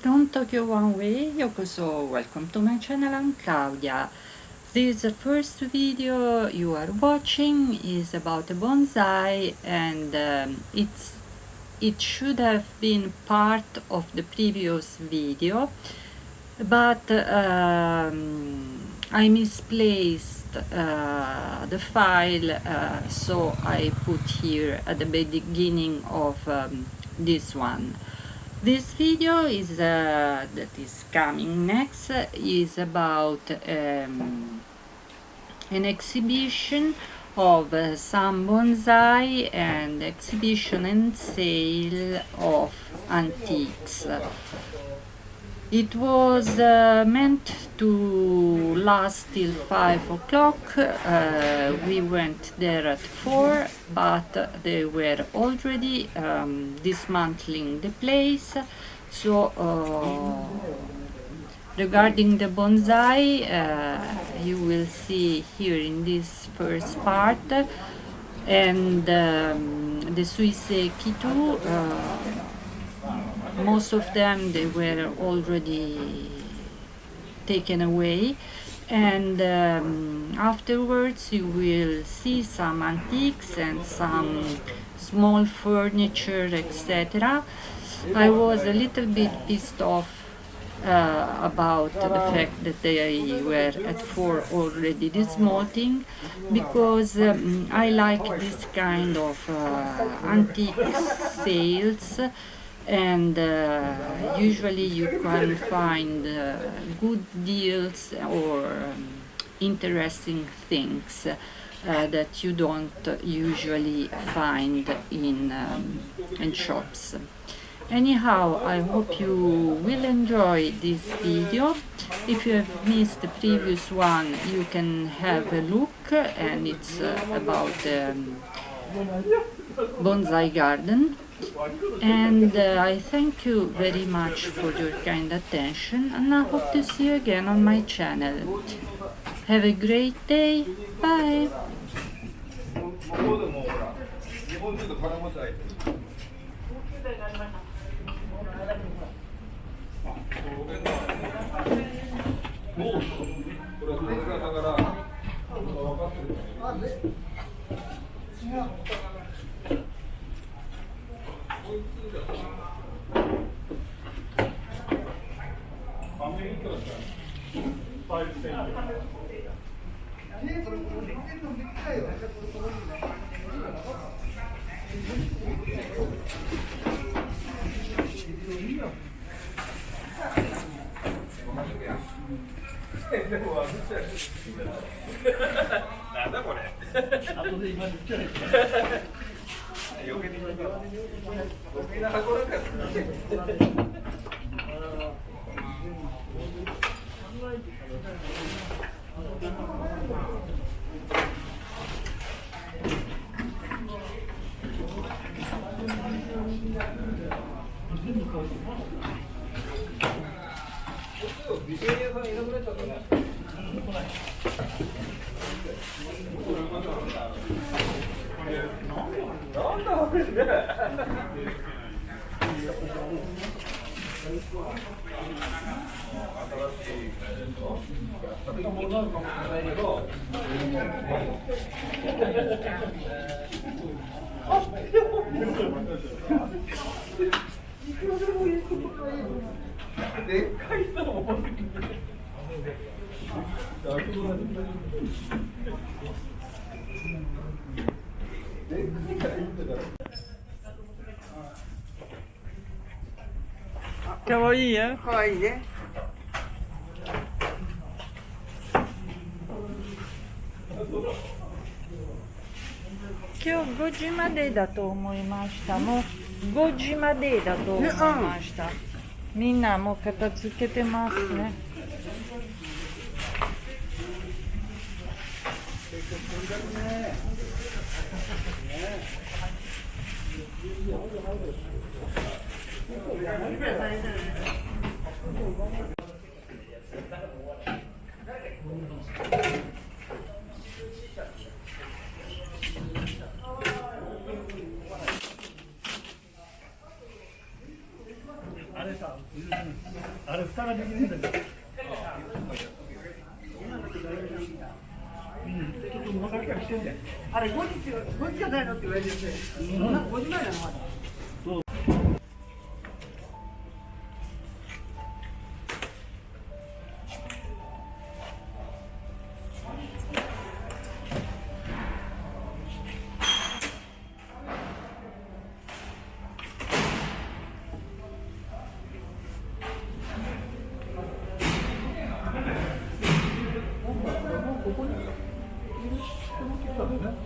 From Tokyo One Way, yokoso, welcome to my channel, I'm Claudia. This first video you are watching is about a bonsai, and it should have been part of the previous video, but I misplaced the file, so I put here at the beginning of this one. This video is that is coming next is about an exhibition of some bonsai and exhibition and sale of antiques. It was meant to last till 5 o'clock. We went there at 4, but they were already dismantling the place. So regarding the bonsai, you will see here in this first part, and the suiseki too. Most of them, they were already taken away, and afterwards you will see some antiques and some small furniture, etc. I was a little bit pissed off about the fact that they were at 4 already dismounting, because I like this kind of antique sales, and usually you can find good deals or interesting things that you don't usually find in shops. Anyhow, I hope you will enjoy this video. If you have missed the previous one, you can have a look, and it's about bonsai garden. And I thank you very much for your kind attention, and I hope to see you again on my channel. Have a great day. Bye. Kawaii, eh? Kawaii ね。今日5時までだと思いました。もう5時までだと思いました。みんなもう片付けてますね。あれあれ蓋ができないんだけど。ちょっともうさっきから来てんだよ。あれ5時じゃないのって言われてて、5時前なのまだ。ここにいる人も来たんだね。